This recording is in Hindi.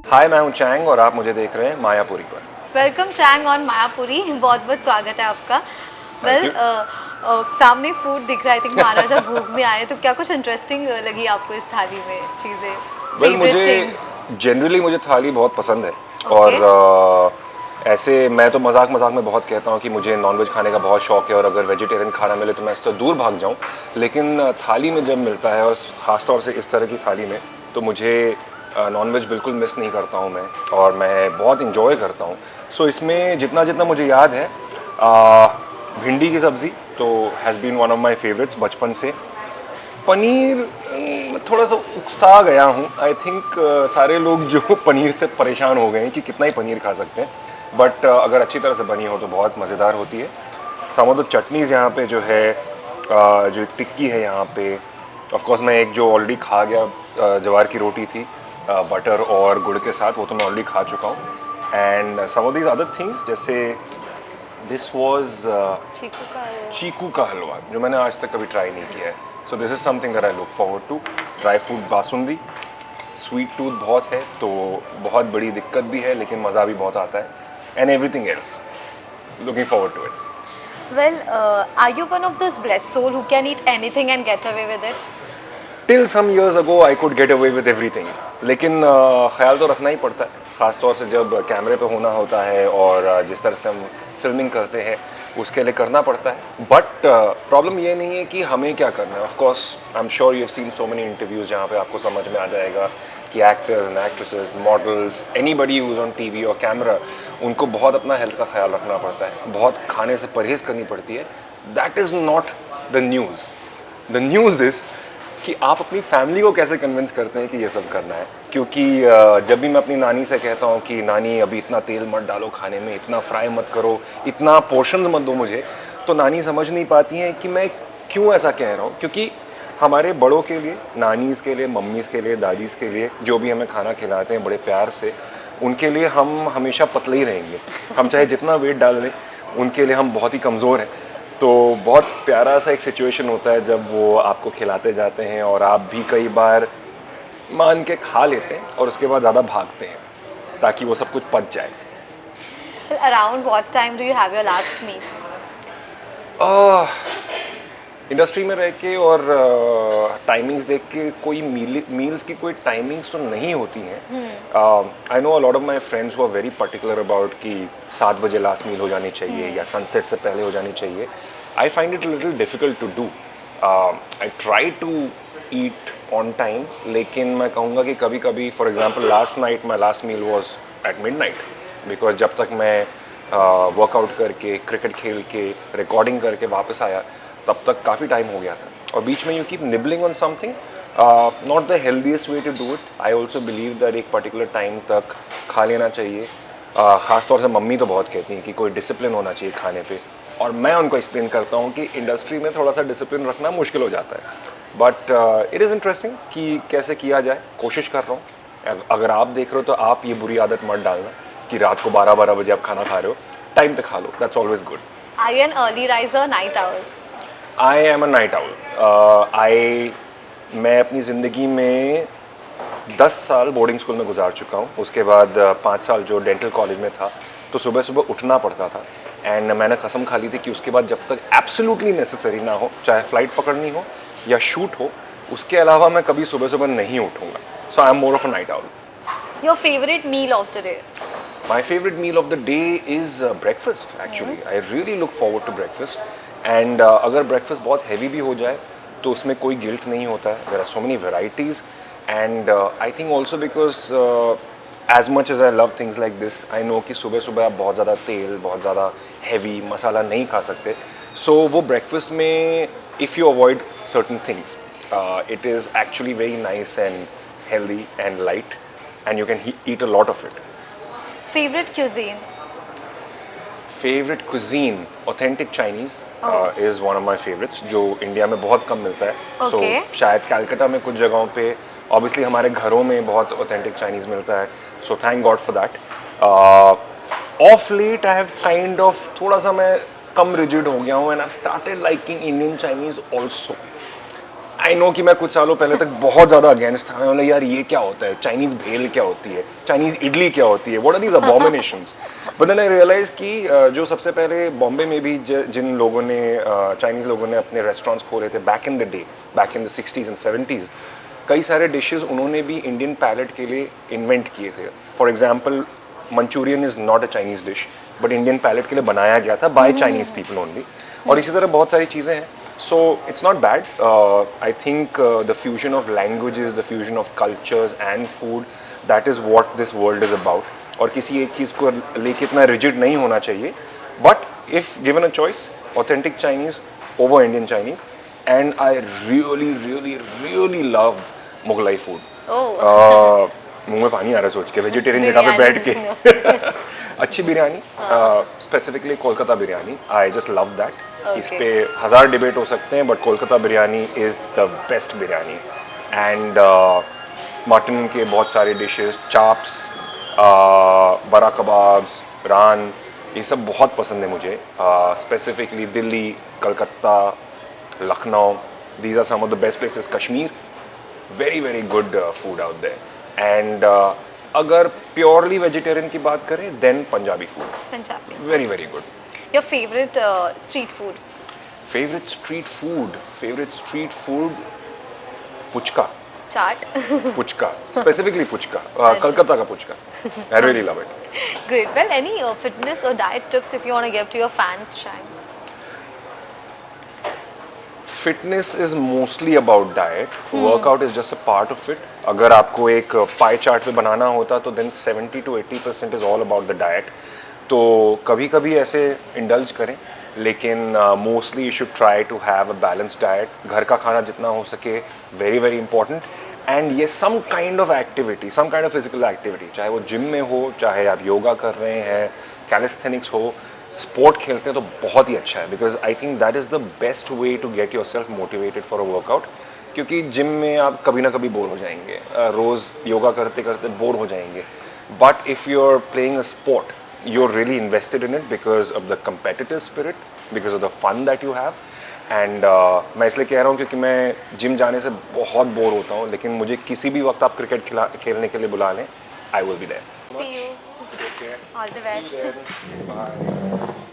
हाय, मैं हूं चैंग और आप मुझे देख रहे हैं मायापुरी पर। वेलकम चैंग ऑन मायापुरी। बहुत बहुत स्वागत है आपका। Thank well you. सामने फूड दिख रहा है। आई थिंक महाराजा भोग में आए तो क्या कुछ इंटरेस्टिंग लगी आपको इस थाली में चीज़ें, वेल फेवरेट मुझे थिंग्स? जनरली मुझे थाली बहुत पसंद है। और ओके। ऐसे मैं तो मजाक मजाक में बहुत कहता हूं कि मुझे नॉनवेज खाने का बहुत शौक है और अगर वेजिटेरियन खाना मिले तो मैं इससे दूर भाग जाऊं। लेकिन थाली में जब मिलता है और ख़ास तौर से इस तरह की थाली में तो मुझे नॉनवेज बिल्कुल मिस नहीं करता हूं मैं, और मैं बहुत इंजॉय करता हूं। सो इसमें जितना जितना मुझे याद है, भिंडी की सब्ज़ी तो has been one of my favourites बचपन से। पनीर थोड़ा सा उकसा गया हूँ। आई थिंक सारे लोग जो पनीर से परेशान हो गए हैं कि कितना ही पनीर खा सकते हैं, बट अगर अच्छी तरह से बनी हो तो बहुत मज़ेदार होती है। सम ऑफ द चटनीज़ यहाँ पे जो है, जो टिक्की है यहाँ पे, ऑफ कोर्स मैं एक जो ऑलरेडी खा गया, जवार की रोटी थी बटर और गुड़ के साथ, वो तो मैं ऑलरेडी खा चुका हूँ। And some of these other things जैसे दिस वाज चीकू का चीकू का हलवा, जो मैंने आज तक कभी ट्राई नहीं किया है। So this is something that I look forward to. Dry fruit basundi, sweet tooth बहुत है तो बहुत बड़ी दिक्कत भी है, लेकिन मज़ा भी बहुत आता है। And everything else, looking forward to it. Well are you one of those blessed soul who can eat anything and get away with it? Till some years ago I could get away with everything, लेकिन ख्याल तो रखना ही पड़ता है, ख़ास तौर से जब कैमरे पे होना होता है और जिस तरह से हम फिल्मिंग करते हैं उसके लिए करना पड़ता है। बट प्रॉब्लम ये नहीं है कि हमें क्या करना है। Of course I am sure you have seen so many interviews जहाँ पे आपको समझ में आ जाएगा कि actors and actresses, models, anybody use on TV और कैमरा, उनको बहुत अपना हेल्थ का ख्याल रखना पड़ता है, बहुत खाने से परहेज़ करनी पड़ती है। That is not the news. The news is कि आप अपनी फैमिली को कैसे कन्विंस करते हैं कि ये सब करना है। क्योंकि जब भी मैं अपनी नानी से कहता हूँ कि नानी अभी इतना तेल मत डालो खाने में, इतना फ्राई मत करो, इतना पोर्शन मत दो मुझे, तो नानी समझ नहीं पाती हैं कि मैं क्यों ऐसा कह रहा हूँ। क्योंकि हमारे बड़ों के लिए, नानीज़ के लिए, मम्मीज़ के लिए, दादीज़ के लिए, जो भी हमें खाना खिलाते हैं बड़े प्यार से, उनके लिए हम हमेशा पतले ही रहेंगे। हम चाहे जितना वेट डाल लें, उनके लिए हम बहुत ही कमज़ोर हैं। तो बहुत प्यारा सा एक सिचुएशन होता है जब वो आपको खिलाते जाते हैं और आप भी कई बार मान के खा लेते हैं और उसके बाद ज़्यादा भागते हैं ताकि वो सब कुछ पच जाए। Around what time do you have your last meal? Industry में रह के और टाइमिंग्स देख के कोई मील्स की कोई टाइमिंग्स तो नहीं होती हैं। I know a lot of my friends वो आर वेरी पर्टिकुलर अबाउट कि 7 बजे लास्ट मील हो जानी चाहिए या सनसेट से पहले हो जानी चाहिए। I find it little difficult to do. I try to eat on time, लेकिन मैं कहूँगा कि कभी कभी, for example last night my last meal was at midnight, because जब तक मैं वर्कआउट करके, क्रिकेट खेल के, रिकॉर्डिंग करके वापस आया तब तक काफ़ी टाइम हो गया था। और बीच में you keep nibbling on something, not the healthiest way to do it. I also believe that एक पर्टिकुलर टाइम तक खा लेना चाहिए। ख़ास तौर से मम्मी तो बहुत कहती हैं कि कोई डिसिप्लिन होना चाहिए खाने पे, और मैं उनको एक्सप्लेन करता हूँ कि इंडस्ट्री में थोड़ा सा डिसिप्लिन रखना मुश्किल हो जाता है। बट इट इज़ इंटरेस्टिंग कि कैसे किया जाए, कोशिश कर रहा हूँ। अगर आप देख रहे हो तो आप ये बुरी आदत मत डालना कि रात को 12-12 बजे आप खाना खा रहे हो, टाइम पे खा लो, that's always good. Are you an early riser, night owl? I am a night owl. मैं अपनी ज़िंदगी में 10 साल बोर्डिंग स्कूल में गुजार चुका हूँ। उसके बाद 5 साल जो डेंटल कॉलेज में था, तो सुबह सुबह उठना पड़ता था। एंड मैंने कसम खा ली थी कि उसके बाद जब तक एब्सोल्युटली नेसेसरी ना हो, चाहे फ़्लाइट पकड़नी हो या शूट हो, उसके अलावा मैं कभी सुबह सुबह नहीं उठूँगा। So I am more of a night owl. Your favourite meal of the day? My favorite meal of the day is breakfast actually. I really look forward to breakfast. And अगर breakfast बहुत heavy भी हो जाए तो उसमें कोई guilt नहीं होता है. There are so many varieties, and I think also because as much as I love things like this, I know कि सुबह सुबह आप बहुत ज़्यादा तेल, बहुत ज़्यादा heavy मसाला नहीं खा सकते. So वो breakfast में if you avoid certain things, it is actually very nice and healthy and light, and you can eat a lot of it. Favourite cuisine? Favourite cuisine, authentic Chinese is one of my favourites, जो इंडिया में बहुत कम मिलता है। सो शायद कैलकाटा में कुछ जगहों पे, ऑब्वियसली हमारे घरों में बहुत ऑथेंटिक चाइनीज़ मिलता है, so thank God for that. Of late I have kind of थोड़ा सा मैं कम रिजिड हो गया हूँ, and I started liking Indian Chinese also. I know कि मैं कुछ सालों पहले तक बहुत ज़्यादा अगेंस्ट था, मतलब यार ये क्या होता है, चाइनीज़ भेल क्या होती है, चाइनीज़ इडली क्या होती है, what are these abominations. But then I realise कि जो सबसे पहले बॉम्बे में भी जिन लोगों ने चाइनीज़ लोगों ने अपने रेस्टोरेंट्स खोले थे back in the day, back in the 60s and 70s, कई सारे डिशेस उन्होंने भी इंडियन पैलेट के लिए इन्वेंट किए थे। For example Manchurian is not a Chinese dish, but Indian palate के लिए बनाया गया था बाय चाइनीज़ पीपल ओनली। और इसी तरह बहुत सारी चीज़ें हैं। So it's not bad. I think the fusion of languages, the fusion of cultures and food, that is what this world is about. और किसी एक चीज़ को लेके इतना rigid नहीं होना चाहिए. But if given a choice, authentic Chinese over Indian Chinese, and I really, really, really love Mughlai food. Oh. मुंह में पानी आ रहा है सोच के, वेजिटेरियन जगह पे बैठ के। अच्छी biryani, specifically Kolkata biryani, I just love that. इस पे हज़ार डिबेट हो सकते हैं, but Kolkata biryani is the best biryani. And mutton के बहुत सारे डिशेस, चाप्स, बड़ा कबाब्स, रान, ये सब बहुत पसंद है मुझे। Specifically Delhi, Calcutta, Lucknow, these are some of the best places. Kashmir, very very good food out there. And अगर प्योरली वेजिटेरियन की बात करें, then Punjabi food, Punjabi, very very good. Your favourite street food? Favourite street food puchka, chaat. Puchka, specifically puchka, Calcutta का puchka, I really love it. Great. Well, any fitness or diet tips if you want to give to your fans, Shine? Fitness is mostly about diet, workout is just a part of it. अगर आपको एक पाई चार्ट पे बनाना होता तो then 70 to 80% is all about the diet. तो कभी कभी ऐसे इंडल्ज करें, लेकिन mostly you should try to have a balance diet. घर का खाना जितना हो सके, वेरी वेरी इंपॉर्टेंट। एंड ये some kind of activity, some kind of physical activity, चाहे वो जिम में हो, चाहे आप योगा कर रहे हैं, कैलिस्थेनिक्स हो, स्पोर्ट खेलते हैं, तो बहुत ही अच्छा है। Because I think that is the best way to get yourself motivated for a workout. क्योंकि जिम में आप कभी ना कभी बोर हो जाएंगे, रोज़ योगा करते करते बोर हो जाएंगे। But if you are playing a sport, you're really invested in it because of the competitive spirit, because of the fun that you have. And मैं इसलिए कह रहा हूँ क्योंकि मैं जिम जाने से बहुत बोर होता हूँ, लेकिन मुझे किसी भी वक्त आप क्रिकेट खेलने के लिए बुला लें, I will be there. See you. All the best. Bye.